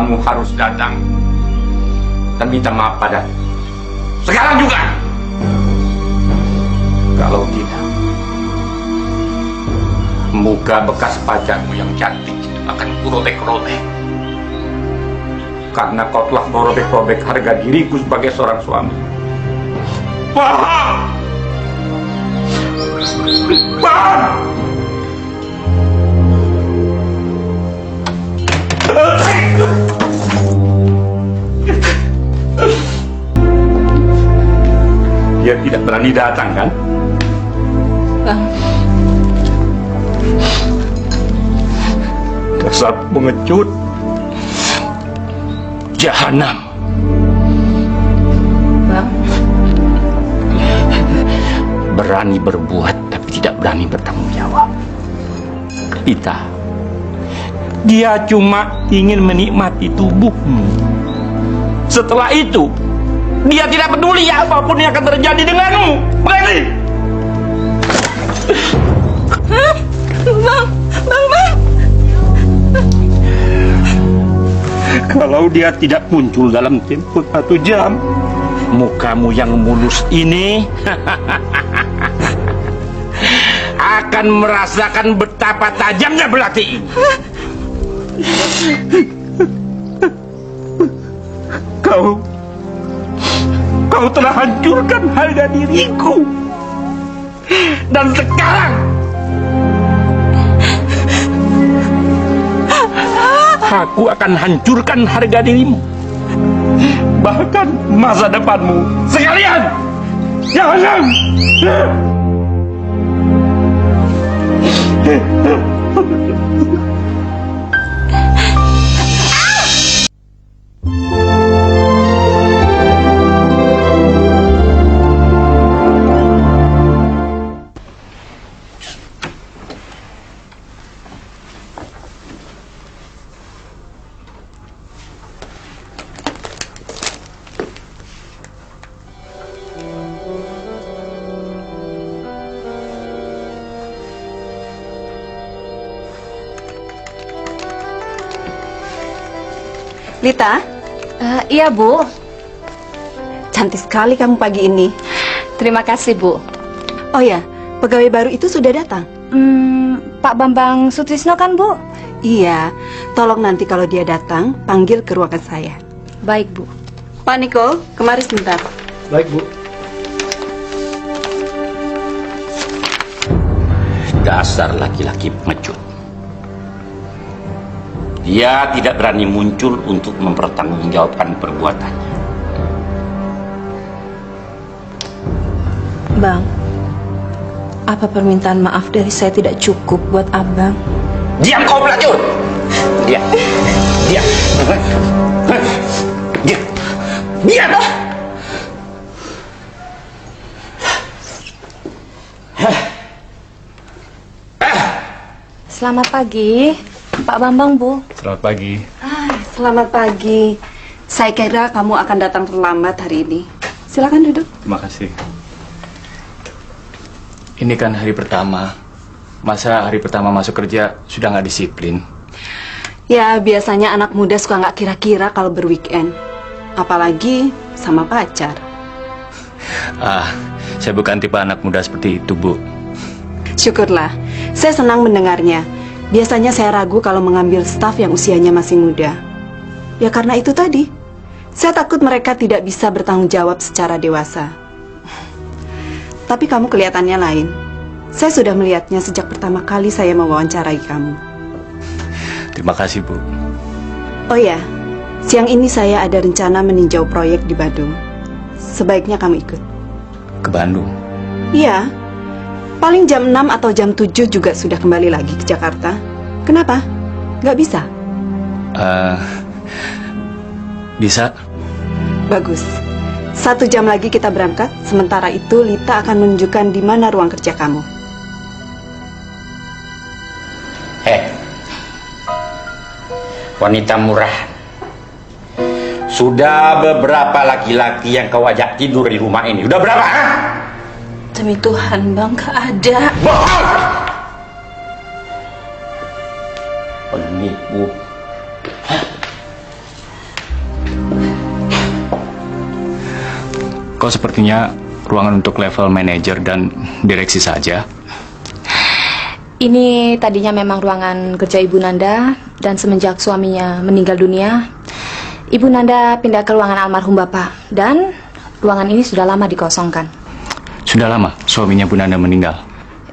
kamu harus datang dan minta maaf padaku. Sekarang juga. Kalau tidak, muka bekas pacarmu yang cantik itu akan kurobek-robek. Karena kau telah merobek-robek harga diriku sebagai seorang suami. Paham? Paham? Dia tidak berani datang, kan? Bang. Dasar pengecut. Jahanam. Bang. Berani berbuat tapi tidak berani bertanggung jawab. Kita. Dia cuma ingin menikmati tubuhmu. Setelah itu, dia tidak peduli apapun yang akan terjadi denganmu. Berani? Bang. Kalau dia tidak muncul dalam tempo 1 jam, mukamu yang mulus ini akan merasakan betapa tajamnya belati. Kau telah hancurkan harga diriku. Dan sekarang aku akan hancurkan harga dirimu. Bahkan masa depanmu sekalian. Jangan. Lita? Iya, Bu. Cantik sekali kamu pagi ini. Terima kasih, Bu. Oh ya, pegawai baru itu sudah datang? Pak Bambang Sutrisno kan, Bu? Iya, tolong nanti kalau dia datang, panggil ke ruangan saya. Baik, Bu. Pak Niko, kemari sebentar. Baik, Bu. Dasar laki-laki pengecut. Dia tidak berani muncul untuk mempertanggungjawabkan perbuatannya. Bang, apa permintaan maaf dari saya tidak cukup buat Abang? Diam kau pelacur! Diam! Diam! Diam! Diam! Selamat pagi, Pak Bambang, Bu. Selamat pagi. Selamat pagi. Saya kira kamu akan datang terlambat hari ini. Silakan duduk. Terima kasih. Ini kan hari pertama. Masa hari pertama masuk kerja sudah nggak disiplin? Ya, biasanya anak muda suka nggak kira-kira kalau berweekend. Apalagi sama pacar. Saya bukan tipe anak muda seperti itu, Bu. Syukurlah, saya senang mendengarnya. Biasanya saya ragu kalau mengambil staf yang usianya masih muda. Ya karena itu tadi. Saya takut mereka tidak bisa bertanggung jawab secara dewasa. Tapi kamu kelihatannya lain. Saya sudah melihatnya sejak pertama kali saya mewawancarai kamu. Terima kasih, Bu. Oh ya, siang ini saya ada rencana meninjau proyek di Bandung. Sebaiknya kamu ikut. Ke Bandung? Iya. Paling jam 6 atau jam 7 juga sudah kembali lagi ke Jakarta. Kenapa? Nggak bisa? Bisa. Bagus. 1 jam lagi kita berangkat. Sementara itu Lita akan menunjukkan di mana ruang kerja kamu. Wanita murah. Sudah beberapa laki-laki yang kau ajak tidur di rumah ini? Udah berapa? Demi Tuhan, Bang, gak ada. Bohong! Penipu. Kok sepertinya ruangan untuk level manajer dan direksi saja? Ini tadinya memang ruangan kerja Ibu Nanda, dan semenjak suaminya meninggal dunia, Ibu Nanda pindah ke ruangan almarhum Bapak, dan ruangan ini sudah lama dikosongkan. Sudah lama suaminya Bu Nanda meninggal?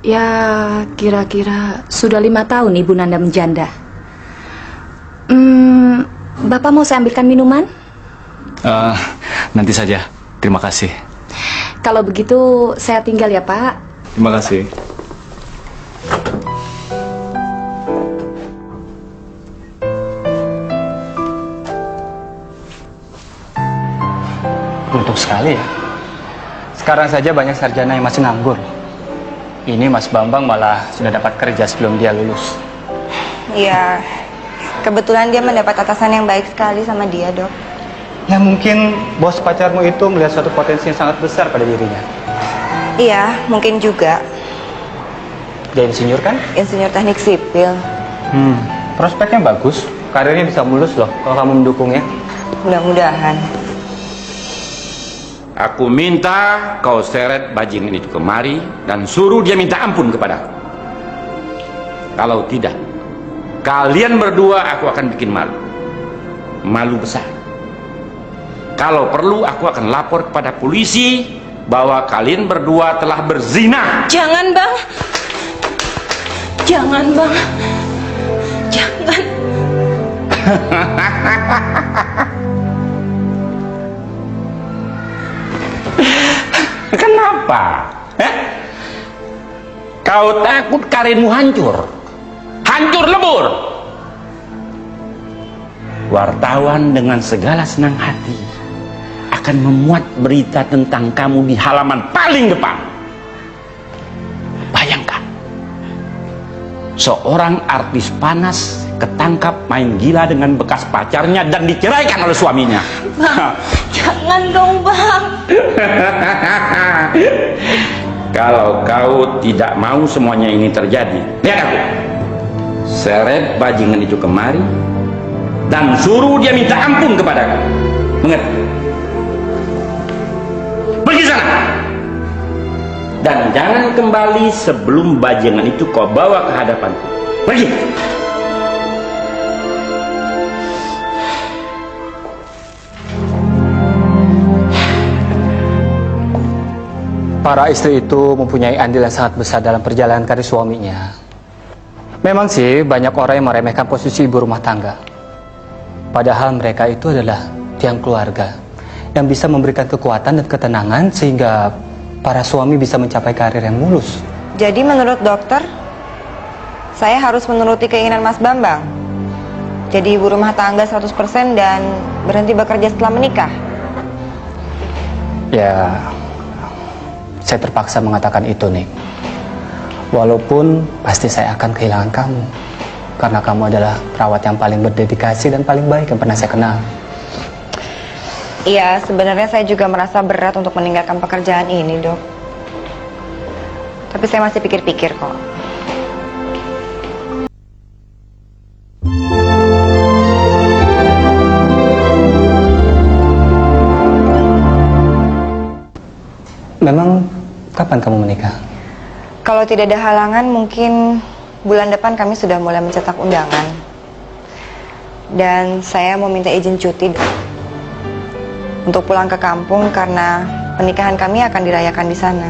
Ya, kira-kira sudah 5 tahun Ibu Nanda menjanda. Bapak mau saya ambilkan minuman? Nanti saja, terima kasih. Kalau begitu, saya tinggal ya, Pak. Terima kasih. Beruntung sekali ya. Sekarang saja banyak sarjana yang masih nganggur. Ini Mas Bambang malah sudah dapat kerja sebelum dia lulus. Iya, kebetulan dia mendapat atasan yang baik sekali sama dia, Dok. Ya mungkin bos pacarmu itu melihat suatu potensi yang sangat besar pada dirinya. Iya, mungkin juga. Dia insinyur kan? Insinyur teknik sipil. Prospeknya bagus. Karirnya bisa mulus loh kalau kamu mendukungnya. Mudah-mudahan. Aku minta kau seret bajingan itu kemari dan suruh dia minta ampun kepadaku. Kalau tidak, kalian berdua aku akan bikin malu. Malu besar. Kalau perlu aku akan lapor kepada polisi bahwa kalian berdua telah berzina. Jangan, Bang. Jangan, Bang. Jangan. Kenapa? Kau takut karirmu hancur? Hancur lebur? Wartawan dengan segala senang hati akan memuat berita tentang kamu di halaman paling depan. Bayangkan, seorang artis panas ketangkap main gila dengan bekas pacarnya dan diceraikan oleh suaminya. Bang, jangan dong, Bang. Kalau kau tidak mau semuanya ini terjadi, lihat aku. Seret bajingan itu kemari dan suruh dia minta ampun kepadaku. Mengerti? Pergi sana. Dan jangan kembali sebelum bajingan itu kau bawa ke hadapanku. Pergi. Para istri itu mempunyai andil yang sangat besar dalam perjalanan karir suaminya. Memang sih banyak orang yang meremehkan posisi ibu rumah tangga. Padahal mereka itu adalah tiang keluarga yang bisa memberikan kekuatan dan ketenangan sehingga para suami bisa mencapai karir yang mulus. Jadi menurut dokter, saya harus menuruti keinginan Mas Bambang. Jadi ibu rumah tangga 100% dan berhenti bekerja setelah menikah. Ya, saya terpaksa mengatakan itu, Nik. Walaupun pasti saya akan kehilangan kamu. Karena kamu adalah perawat yang paling berdedikasi dan paling baik yang pernah saya kenal. Iya, sebenarnya saya juga merasa berat untuk meninggalkan pekerjaan ini, Dok. Tapi saya masih pikir-pikir kok. Memang kapan kamu menikah? Kalau tidak ada halangan, mungkin bulan depan kami sudah mulai mencetak undangan. Dan saya mau minta izin cuti, Dok, untuk pulang ke kampung karena pernikahan kami akan dirayakan di sana.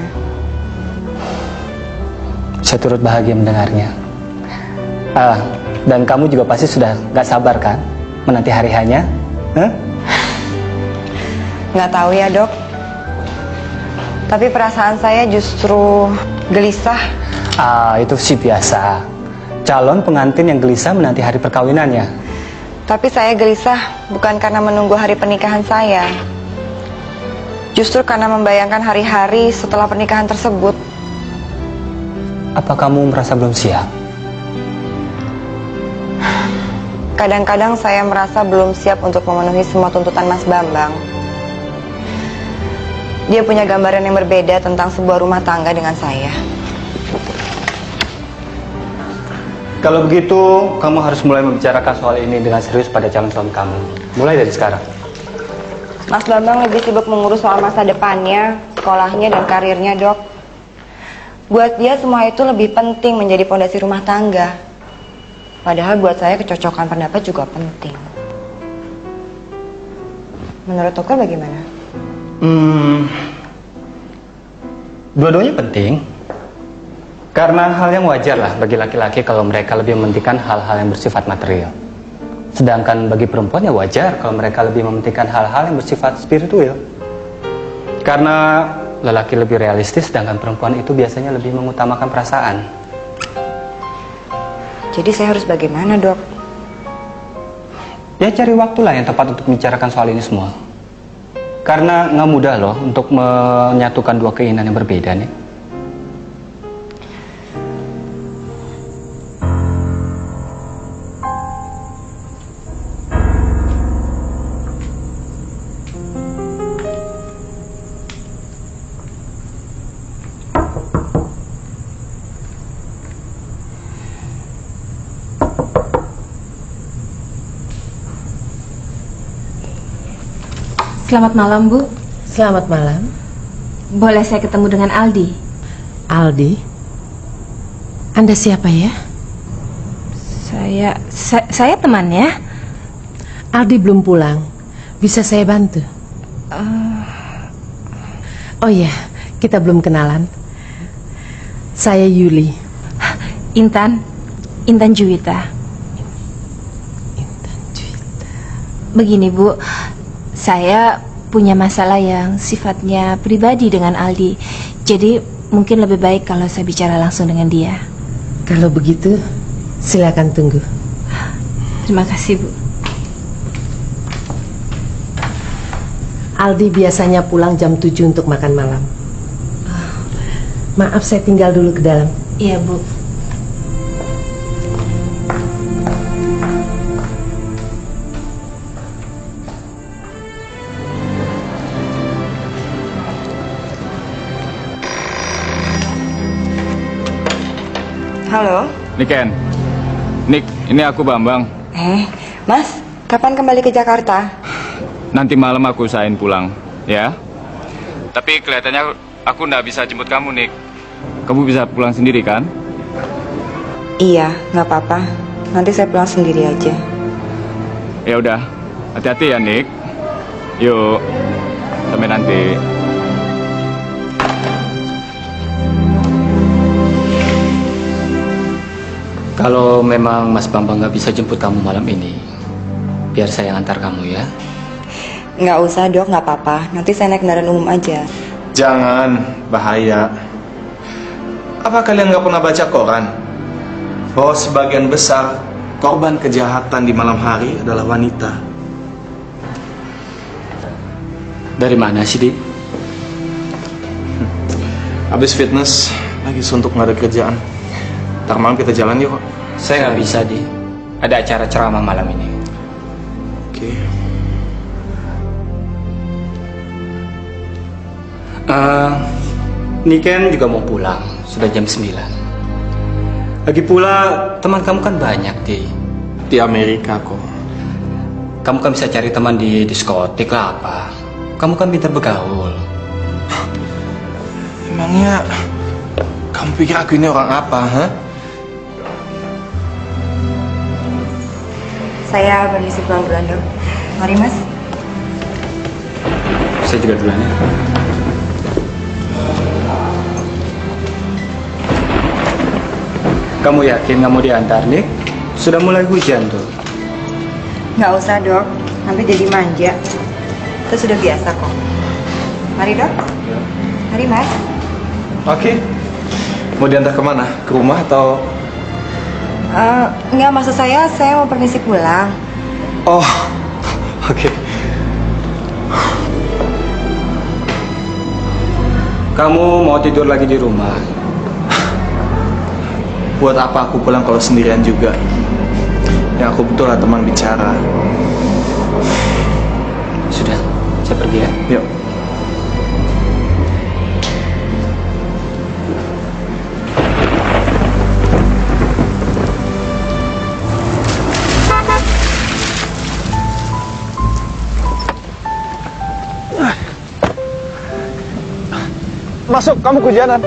Saya turut bahagia mendengarnya. Dan kamu juga pasti sudah gak sabar kan menanti hari hanya? Nggak tahu ya, Dok. Tapi perasaan saya justru gelisah. Itu sih biasa. Calon pengantin yang gelisah menanti hari perkawinannya. Tapi saya gelisah bukan karena menunggu hari pernikahan saya. Justru karena membayangkan hari-hari setelah pernikahan tersebut. Apa kamu merasa belum siap? Kadang-kadang saya merasa belum siap untuk memenuhi semua tuntutan Mas Bambang. Dia punya gambaran yang berbeda tentang sebuah rumah tangga dengan saya. Kalau begitu, kamu harus mulai membicarakan soal ini dengan serius pada calon suami kamu. Mulai dari sekarang. Mas Bambang lebih sibuk mengurus soal masa depannya, sekolahnya, dan karirnya, Dok. Buat dia semua itu lebih penting menjadi pondasi rumah tangga. Padahal buat saya kecocokan pendapat juga penting. Menurut dokter bagaimana? Dua-duanya penting. Karena hal yang wajar lah bagi laki-laki kalau mereka lebih mementingkan hal-hal yang bersifat material. Sedangkan bagi perempuan ya wajar kalau mereka lebih mementingkan hal-hal yang bersifat spiritual. Karena lelaki lebih realistis, sedangkan perempuan itu biasanya lebih mengutamakan perasaan. Jadi saya harus bagaimana, Dok? Ya cari waktulah yang tepat untuk membicarakan soal ini semua. Karena nggak mudah loh untuk menyatukan dua keinginan yang berbeda nih. Selamat malam, Bu. Selamat malam. Boleh saya ketemu dengan Aldi? Aldi? Anda siapa ya? Saya temannya. Aldi belum pulang. Bisa saya bantu? Oh iya, kita belum kenalan. Saya Yuli. Intan Juwita. Intan Juwita. Begini, Bu. Saya punya masalah yang sifatnya pribadi dengan Aldi. Jadi mungkin lebih baik kalau saya bicara langsung dengan dia. Kalau begitu, silakan tunggu. Terima kasih, Bu. Aldi biasanya pulang jam 7 untuk makan malam. Maaf, saya tinggal dulu ke dalam. Iya, Bu. Halo? Niken. Nik, ini aku Bambang. Mas, kapan kembali ke Jakarta? Nanti malam aku usahain pulang, ya. Tapi kelihatannya aku nggak bisa jemput kamu, Nik. Kamu bisa pulang sendiri kan? Iya, nggak apa-apa. Nanti saya pulang sendiri aja. Ya udah, hati-hati ya, Nik. Yuk, sampai nanti. Kalau memang Mas Bambang nggak bisa jemput kamu malam ini, biar saya yang antar kamu ya. Nggak usah, Dok, nggak apa-apa. Nanti saya naik kendaraan umum aja. Jangan, bahaya. Apa kalian nggak pernah baca koran? Bahwa sebagian besar korban kejahatan di malam hari adalah wanita. Dari mana sih, Di? Habis fitness, lagi suntuk nggak ada kerjaan. Ntar malam kita jalan yuk. Saya nggak bisa, Di. Ada acara ceramah malam ini. Oke. Niken juga mau pulang. Sudah jam 9. Lagi pula teman kamu kan banyak, Di. Di Amerika kok. Kamu kan bisa cari teman di diskotik lah apa. Kamu kan pintar bergaul. Emangnya kamu pikir aku ini orang apa, ha? Saya permisi pulang duluan, Dok. Mari, Mas. Saya juga duluan ya. Kamu yakin nggak mau diantar, Nik? Sudah mulai hujan tuh. Nggak usah, Dok. Nanti jadi manja. Itu sudah biasa kok. Mari, Dok. Mari, Mas. Oke. Mau diantar kemana? Ke rumah atau? Nggak, maksud saya mau permisi pulang. Oh, oke. Kamu mau tidur lagi di rumah? Buat apa aku pulang kalau sendirian juga? Yang aku butuh lah teman bicara. Sudah, saya pergi ya. Yuk. masuk, kamu kehujanan.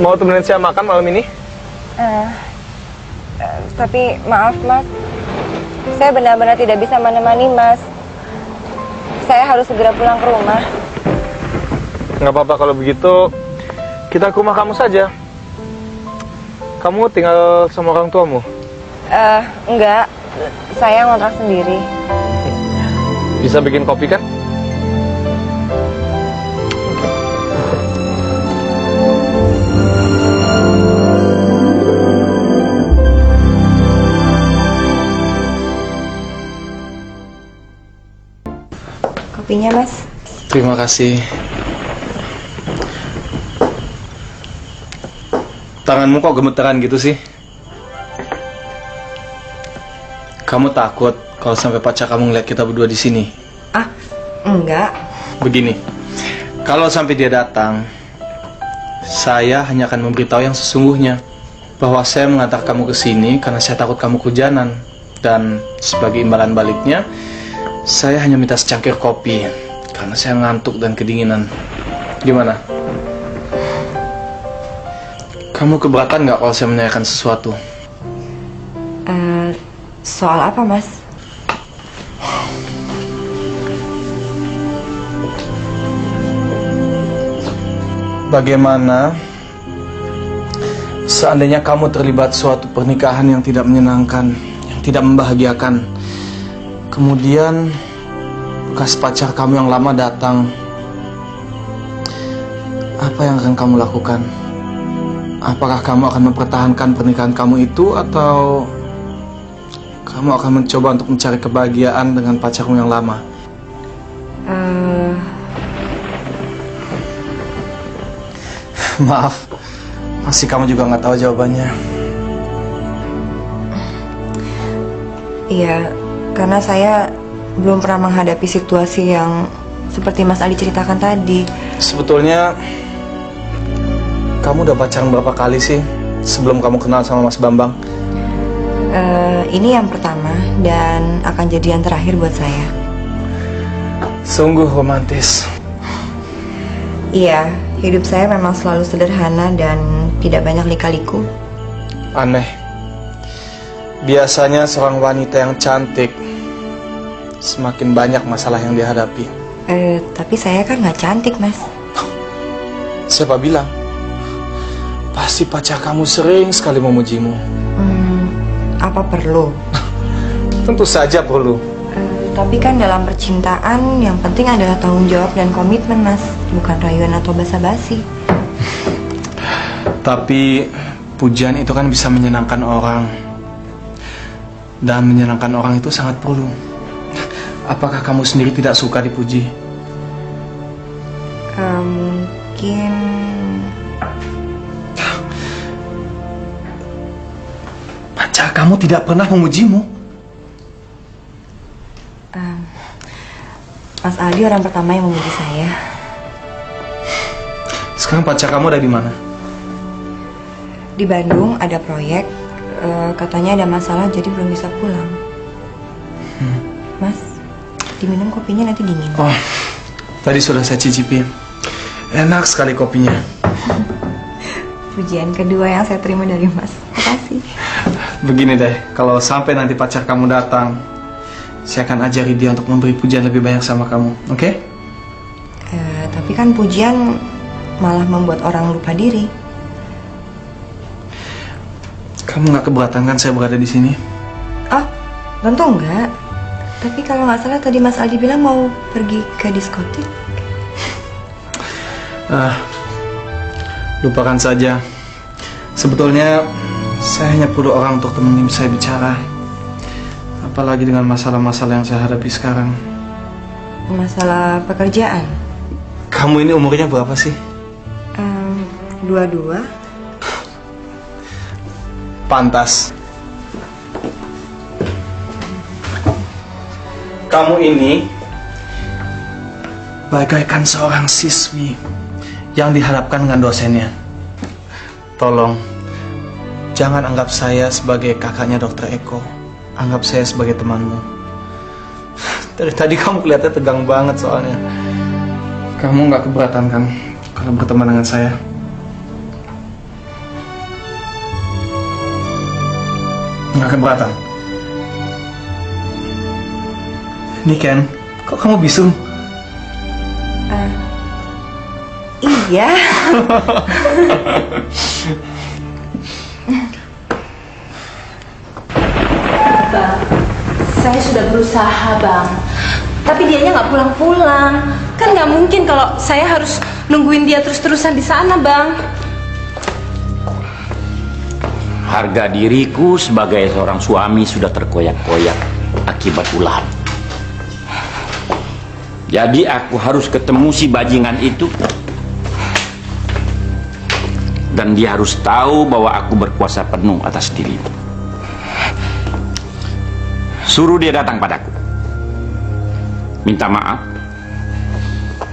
Mau temenin saya makan malam ini? Tapi maaf mas, saya benar-benar tidak bisa menemani mas. Saya harus segera pulang ke rumah. Nggak apa-apa kalau begitu, kita ke rumah kamu saja. Kamu tinggal sama orang tuamu? Enggak, saya ngontrak sendiri. Bisa bikin kopi kan? Kopinya mas. Terima kasih. Tanganmu kok gemeteran gitu sih? Kamu takut kalau sampai pacar kamu ngeliat kita berdua di sini? Ah, enggak. Begini, kalau sampai dia datang, saya hanya akan memberitahu yang sesungguhnya, bahwa saya mengantar kamu ke sini karena saya takut kamu kehujanan, dan sebagai imbalan baliknya, saya hanya minta secangkir kopi karena saya ngantuk dan kedinginan. Gimana? Kamu keberatan nggak kalau saya menanyakan sesuatu? Soal apa mas? Bagaimana seandainya kamu terlibat suatu pernikahan yang tidak menyenangkan, yang tidak membahagiakan, kemudian bekas pacar kamu yang lama datang, apa yang akan kamu lakukan? Apakah kamu akan mempertahankan pernikahan kamu itu, atau kamu akan mencoba untuk mencari kebahagiaan dengan pacarmu yang lama? Maaf, masih kamu juga nggak tahu jawabannya. Iya, karena saya belum pernah menghadapi situasi yang seperti Mas Ali ceritakan tadi. Sebetulnya kamu udah pacaran berapa kali sih sebelum kamu kenal sama Mas Bambang? Ini yang pertama dan akan jadi yang terakhir buat saya. Sungguh romantis. Iya, hidup saya memang selalu sederhana dan tidak banyak lika-liku. Aneh. Biasanya seorang wanita yang cantik semakin banyak masalah yang dihadapi. Tapi saya kan nggak cantik, Mas. Siapa bilang? Pasti pacar kamu sering sekali memujimu. Apa perlu? Tentu saja perlu. Tapi kan dalam percintaan yang penting adalah tanggung jawab dan komitmen, Mas. Bukan rayuan atau basa-basi. Tapi pujian itu kan bisa menyenangkan orang. Dan menyenangkan orang itu sangat perlu. Apakah kamu sendiri tidak suka dipuji? Mungkin... Pacar kamu tidak pernah memujimu? Mas Aldi orang pertama yang memuji saya. Sekarang pacar kamu ada di mana? Di Bandung ada proyek, katanya ada masalah jadi belum bisa pulang. Mas, diminum kopinya nanti dingin. Oh, tadi sudah saya cicipi. Enak sekali kopinya. Pujian kedua yang saya terima dari Mas. Makasih. Begini deh, kalau sampai nanti pacar kamu datang, saya akan ajari dia untuk memberi pujian lebih banyak sama kamu, oke? Tapi kan pujian malah membuat orang lupa diri. Kamu nggak keberatan kan saya berada di sini? Oh, tentu enggak. Tapi kalau nggak salah tadi Mas Aldi bilang mau pergi ke diskotik. Lupakan saja. Sebetulnya saya hanya perlu orang untuk temenin saya bicara. Apalagi dengan masalah-masalah yang saya hadapi sekarang. Masalah pekerjaan. Kamu ini umurnya berapa sih? 22. Pantas. Kamu ini bagaikan seorang siswi yang dihadapkan dengan dosennya. Tolong, jangan anggap saya sebagai kakaknya Dr. Eko. Anggap saya sebagai temanmu. Dari tadi kamu kelihatannya tegang banget soalnya. Kamu nggak keberatan kan kalau berteman dengan saya? Nggak keberatan? Niken, kok kamu bisu? Iya. Bang, saya sudah berusaha, Bang. Tapi dianya nggak pulang-pulang. Kan nggak mungkin kalau saya harus nungguin dia terus-terusan di sana, Bang. Harga diriku sebagai seorang suami sudah terkoyak-koyak akibat ulah. Jadi aku harus ketemu si bajingan itu. Dan dia harus tahu bahwa aku berkuasa penuh atas dirimu. Suruh dia datang padaku. Minta maaf.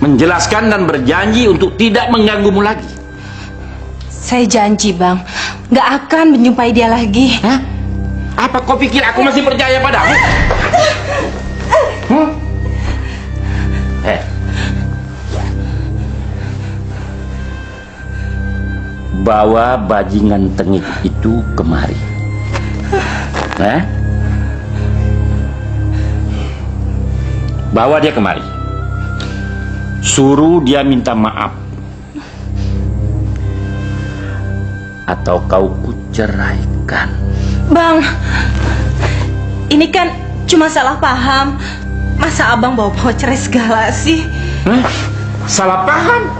Menjelaskan dan berjanji untuk tidak mengganggumu lagi. Saya janji, Bang, nggak akan menjumpai dia lagi. Hah? Apa kau pikir aku masih percaya padamu? Bawa bajingan tengik itu kemari. Bawa dia kemari. Suruh dia minta maaf. Atau kau kuceraikan. Bang, ini kan cuma salah paham. Masa abang bawa-bawa cerai segala sih? Salah paham?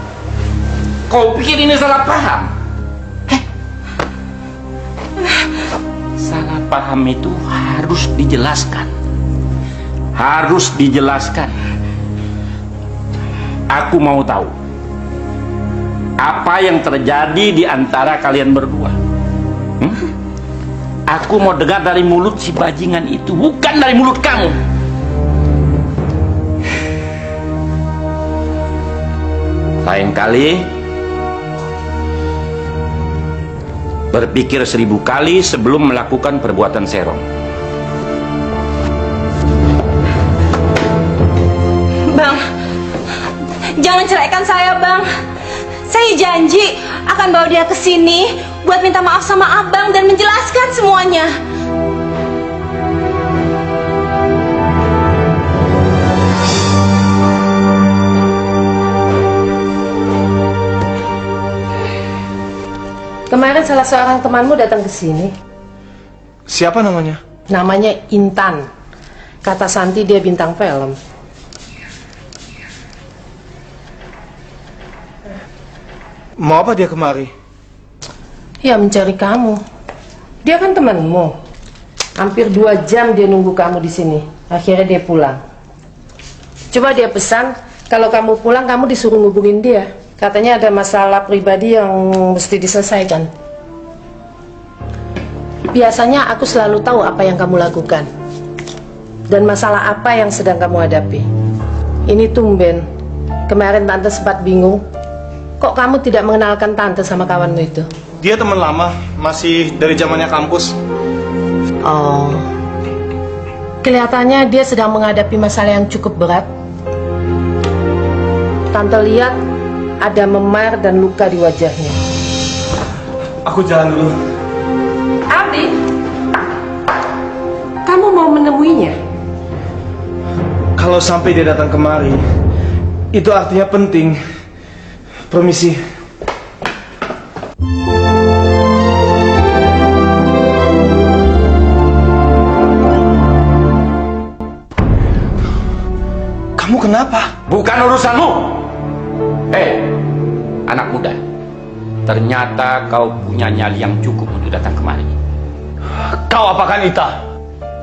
Kau pikir ini salah paham? Salah paham itu harus dijelaskan. Harus dijelaskan. Aku mau tahu apa yang terjadi di antara kalian berdua. Aku mau dengar dari mulut si bajingan itu, bukan dari mulut kamu. Lain kali berpikir 1000 kali sebelum melakukan perbuatan serong. Bang, jangan ceraikan saya, Bang. Saya janji akan bawa dia ke sini buat minta maaf sama abang dan menjelaskan semuanya. Kemarin salah seorang temanmu datang ke sini. Siapa namanya? Namanya Intan. Kata Santi dia bintang film. Mau apa dia kemari? Ya mencari kamu. Dia kan temanmu. Hampir 2 jam dia nunggu kamu di sini. Akhirnya dia pulang. Coba dia pesan kalau kamu pulang kamu disuruh ngubungin dia. Katanya ada masalah pribadi yang mesti diselesaikan. Biasanya aku selalu tahu apa yang kamu lakukan. Dan masalah apa yang sedang kamu hadapi. Ini tumben. Kemarin Tante sempat bingung. Kok kamu tidak mengenalkan Tante sama kawanmu itu? Dia teman lama, masih dari zamannya kampus. Oh. Kelihatannya dia sedang menghadapi masalah yang cukup berat. Tante lihat ada memar dan luka di wajahnya. Aku jalan dulu. Abi, kamu mau menemuinya? Kalau sampai dia datang kemari, itu artinya penting. Permisi. Kamu kenapa? Bukan urusanmu. Anak muda, ternyata kau punya nyali yang cukup untuk datang kemari. Kau apakan Ita?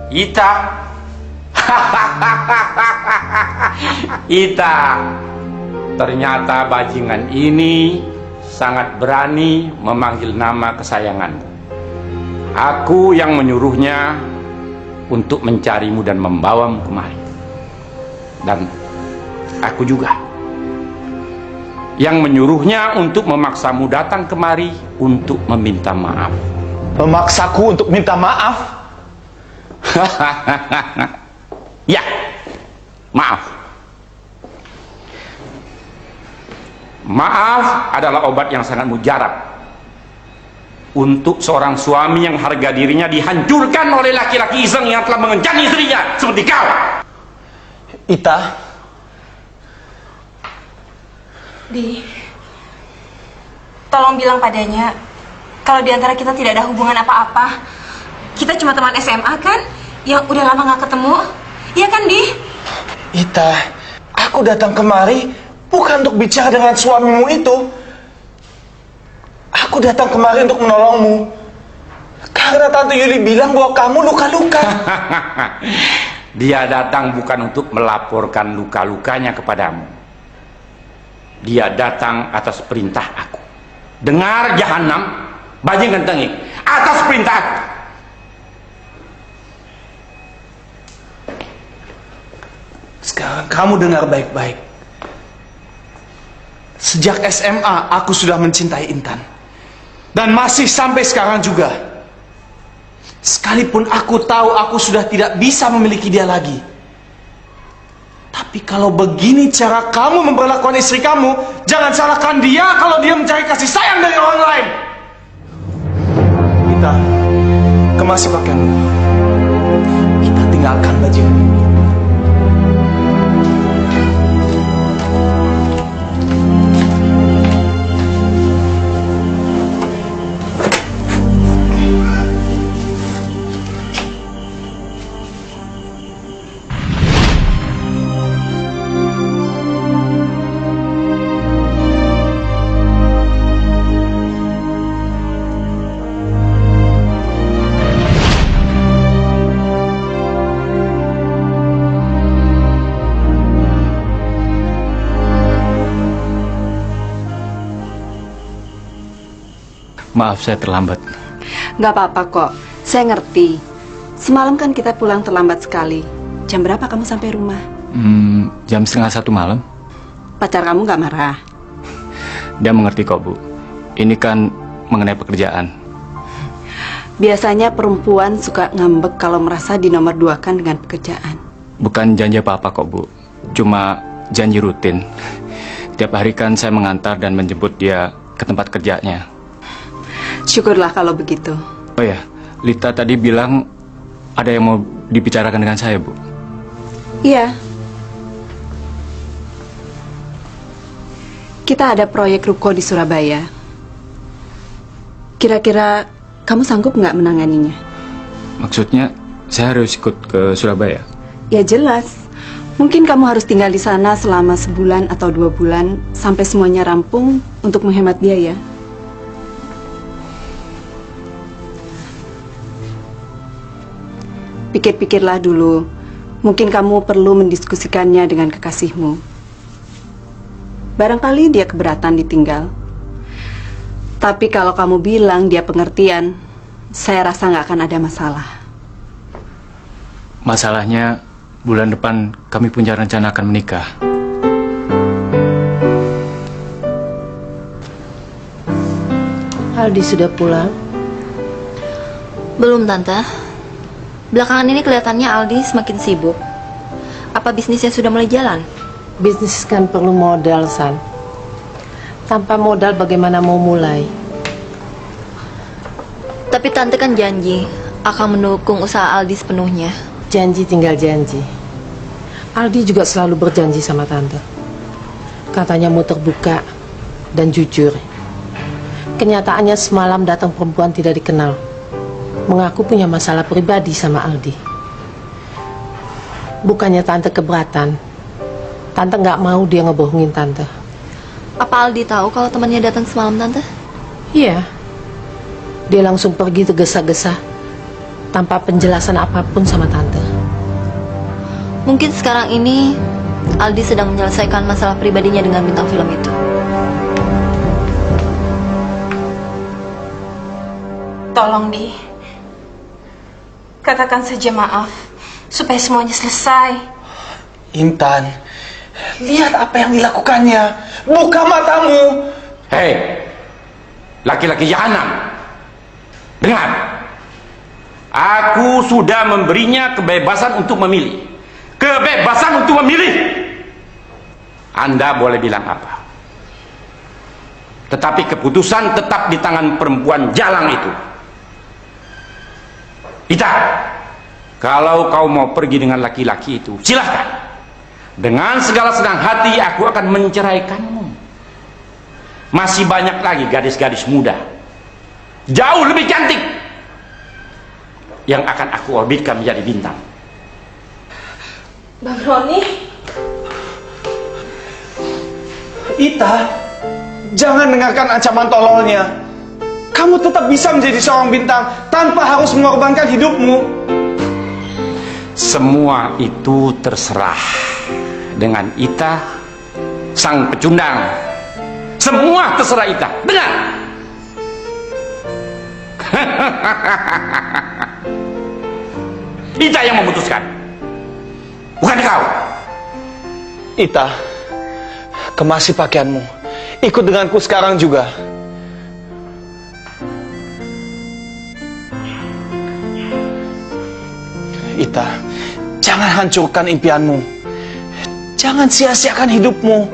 Ita? Ita, ternyata bajingan ini sangat berani memanggil nama kesayanganmu. Aku yang menyuruhnya untuk mencarimu dan membawamu kemari. Dan aku juga yang menyuruhnya untuk memaksamu datang kemari untuk meminta maaf. Memaksaku untuk minta maaf? Ya, maaf. Maaf adalah obat yang sangat mujarab untuk seorang suami yang harga dirinya dihancurkan oleh laki-laki iseng yang telah mengencani istrinya seperti kau. Ita, Di, tolong bilang padanya kalau di antara kita tidak ada hubungan apa-apa. Kita cuma teman SMA kan, yang udah lama nggak ketemu. Iya kan, Di? Ita, aku datang kemari bukan untuk bicara dengan suamimu itu. Aku datang kemari untuk menolongmu. Karena Tante Yuli bilang bahwa kamu luka-luka. Dia datang bukan untuk melaporkan luka-lukanya kepadamu. Dia datang atas perintah aku. Dengar Jahanam, bajingan tengik, atas perintah aku. Sekarang kamu dengar baik-baik. Sejak SMA aku sudah mencintai Intan. Dan masih sampai sekarang juga. Sekalipun aku tahu aku sudah tidak bisa memiliki dia lagi. Tapi kalau begini cara kamu memperlakukan istri kamu, jangan salahkan dia kalau dia mencari kasih sayang dari orang lain. Kita kemasi pakaianmu. Kita tinggalkan bajingan ini. Maaf saya terlambat. Nggak apa-apa kok, saya ngerti. Semalam kan kita pulang terlambat sekali. Jam berapa kamu sampai rumah? Jam 12:30 malam. Pacar kamu nggak marah? Dia mengerti kok, Bu. Ini kan mengenai pekerjaan. Biasanya perempuan suka ngambek kalau merasa dinomor duakan dengan pekerjaan. Bukan janji apa-apa kok, Bu. Cuma janji rutin. Tiap hari kan saya mengantar dan menjemput dia ke tempat kerjanya. Syukurlah kalau begitu. Oh ya, Lita tadi bilang ada yang mau dibicarakan dengan saya, Bu. Iya. Kita ada proyek ruko di Surabaya. Kira-kira kamu sanggup nggak menanganinya? Maksudnya saya harus ikut ke Surabaya? Ya jelas. Mungkin kamu harus tinggal di sana selama sebulan atau 2 bulan sampai semuanya rampung untuk menghemat biaya. Pikir-pikirlah dulu. Mungkin kamu perlu mendiskusikannya dengan kekasihmu. Barangkali dia keberatan ditinggal. Tapi kalau kamu bilang dia pengertian, saya rasa nggak akan ada masalah. Masalahnya bulan depan kami punya rencana akan menikah. Aldi sudah pulang? Belum, Tante. Belakangan ini kelihatannya Aldi semakin sibuk. Apa bisnisnya sudah mulai jalan? Bisnis kan perlu modal, San. Tanpa modal bagaimana mau mulai? Tapi Tante kan janji akan mendukung usaha Aldi sepenuhnya. Janji tinggal janji. Aldi juga selalu berjanji sama Tante. Katanya mau terbuka dan jujur. Kenyataannya semalam datang perempuan tidak dikenal, mengaku punya masalah pribadi sama Aldi. Bukannya Tante keberatan, Tante nggak mau dia ngebohongin Tante. Apa Aldi tahu kalau temannya datang semalam, Tante? Iya, dia langsung pergi tergesa-gesa tanpa penjelasan apapun sama Tante. Mungkin sekarang ini Aldi sedang menyelesaikan masalah pribadinya dengan bintang film itu. Tolong, Di. Katakan saja maaf, supaya semuanya selesai. Intan, lihat apa yang dilakukannya. Buka matamu. Hei, laki-laki jahanam. Dengar, aku sudah memberinya kebebasan untuk memilih. Kebebasan untuk memilih. Anda boleh bilang apa, tetapi keputusan tetap di tangan perempuan jalang itu. Ita, kalau kau mau pergi dengan laki-laki itu, silahkan. Dengan segala senang hati aku akan menceraikanmu. Masih banyak lagi gadis-gadis muda jauh lebih cantik yang akan aku orbitkan menjadi bintang. Bang Roni, Ita, jangan dengarkan ancaman tololnya. Kamu tetap bisa menjadi seorang bintang tanpa harus mengorbankan hidupmu. Semua itu terserah dengan Ita, sang pecundang. Semua terserah Ita. Dengar. Ita yang memutuskan, bukan kau. Ita, kemasi pakaianmu. Ikut denganku sekarang juga. Ita, jangan hancurkan impianmu. Jangan sia-siakan hidupmu.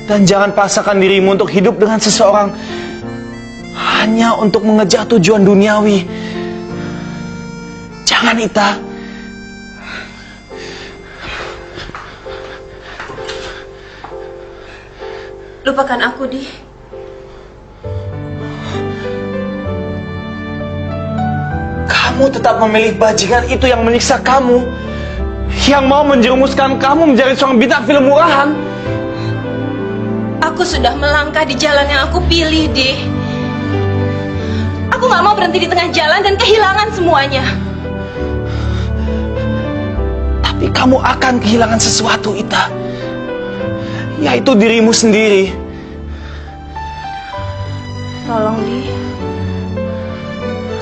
Dan jangan paksakan dirimu untuk hidup dengan seseorang hanya untuk mengejar tujuan duniawi. Jangan, Ita. lupakan aku, Di. Kamu tetap memilih bajingan itu yang menyiksa kamu, yang mau menjerumuskan kamu menjadi seorang bintang film murahan. Aku sudah melangkah di jalan yang aku pilih, Di. Aku gak mau berhenti di tengah jalan dan kehilangan semuanya. Tapi kamu akan kehilangan sesuatu, Ita. Yaitu dirimu sendiri. Tolong, Di.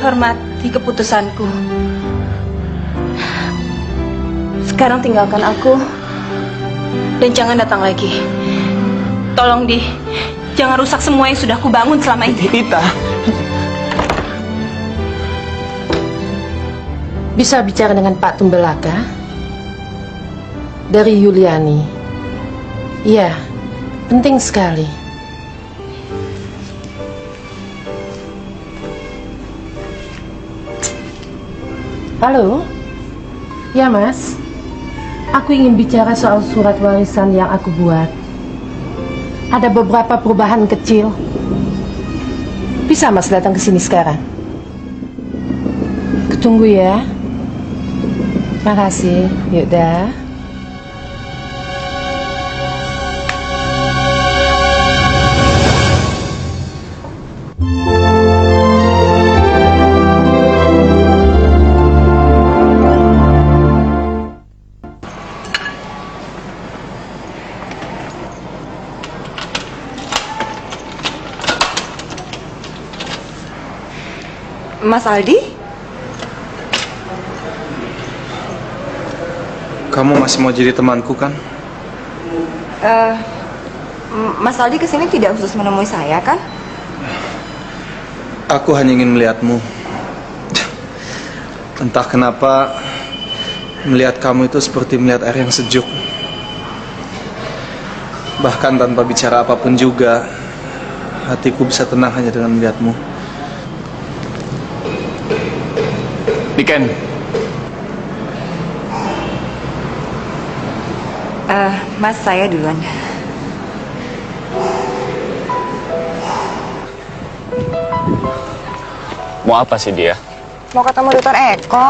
Hormati keputusanku. Sekarang tinggalkan aku. Dan jangan datang lagi. Tolong, Di. Jangan rusak semua yang sudah kubangun selama ini. Ita. Bisa bicara dengan Pak Tumbelaka? Dari Yuliani. Iya, penting sekali. Halo? Ya, Mas. Aku ingin bicara soal surat warisan yang aku buat. Ada beberapa perubahan kecil. Bisa Mas datang ke sini sekarang? Ketunggu ya. Makasih. Yaudah. Mas Aldi? Kamu masih mau jadi temanku, kan? Mas Aldi kesini tidak khusus menemui saya, kan? Aku hanya ingin melihatmu. Entah kenapa melihat kamu itu seperti melihat air yang sejuk. Bahkan tanpa bicara apapun juga, hatiku bisa tenang hanya dengan melihatmu. Diken, Mas, saya duluan. mau apa sih dia? Mau ketemu Dr. Eko.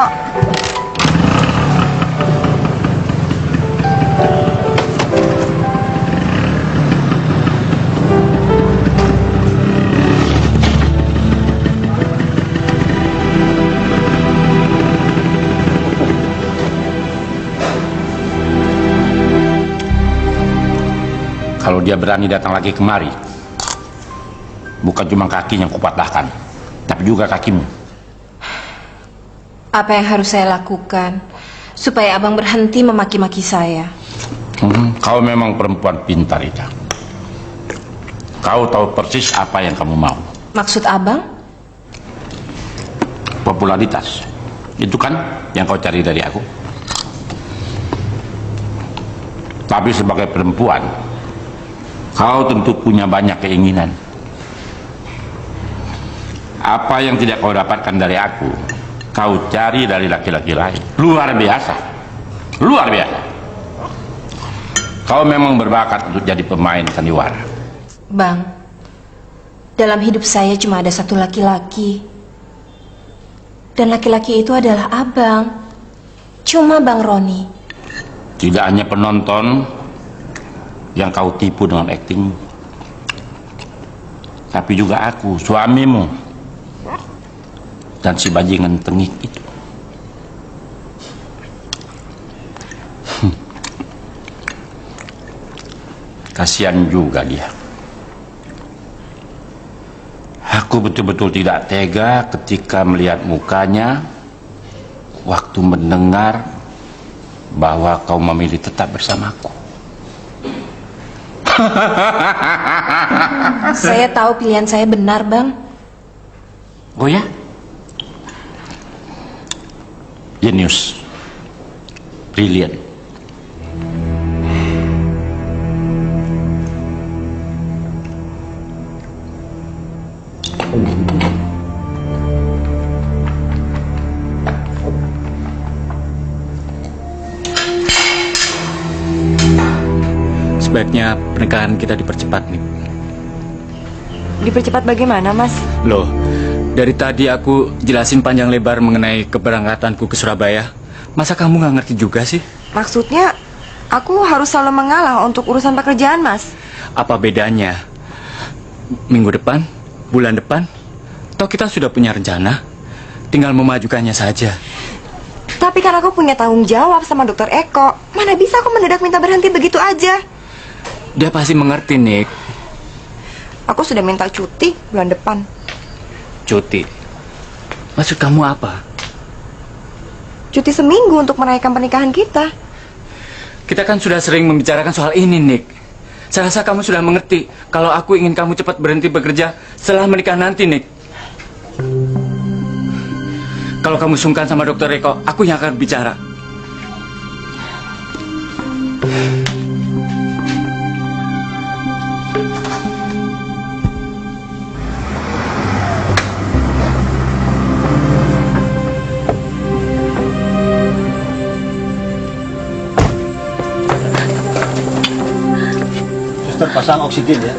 Kalau dia berani datang lagi kemari, bukan cuma kaki yang kupatahkan, tapi juga kakimu. Apa yang harus saya lakukan supaya abang berhenti memaki-maki saya? Kau memang perempuan pintar, Ida. Kau tahu persis apa yang kamu mau. Maksud abang? Popularitas. Itu kan yang kau cari dari aku. Tapi sebagai perempuan, kau tentu punya banyak keinginan. Apa yang tidak kau dapatkan dari aku, kau cari dari laki-laki lain. Luar biasa. Luar biasa. Kau memang berbakat untuk jadi pemain sandiwara. Bang, dalam hidup saya cuma ada satu laki-laki. Dan laki-laki itu adalah abang. Cuma Bang Roni. Tidak hanya penonton yang kau tipu dengan akting, tapi juga aku, suamimu, dan si bajingan tengik itu. Kasihan juga dia. Aku betul-betul tidak tega ketika melihat mukanya waktu mendengar bahwa kau memilih tetap bersamaku. Saya tahu pilihan saya benar, Bang. Oh ya? Genius. Brilliant. Sebaiknya pernikahan kita dipercepat nih. Dipercepat bagaimana, Mas? Loh, dari tadi aku jelasin panjang lebar mengenai keberangkatanku ke Surabaya. Masa kamu nggak ngerti juga sih? Maksudnya, aku harus selalu mengalah untuk urusan pekerjaan, Mas. Apa bedanya? Minggu depan, bulan depan, toh kita sudah punya rencana. Tinggal memajukannya saja. Tapi kan aku punya tanggung jawab sama Dokter Eko. Mana bisa aku mendadak minta berhenti begitu aja? Dia pasti mengerti, Nick. Aku sudah minta cuti bulan depan. Cuti. Maksud kamu apa? Cuti seminggu untuk merayakan pernikahan kita. Kita kan sudah sering membicarakan soal ini, Nick. Saya rasa kamu sudah mengerti kalau aku ingin kamu cepat berhenti bekerja setelah menikah nanti, Nick. Kalau kamu sungkan sama Dokter Eko, aku yang akan bicara. Suster, pasang oksigen ya.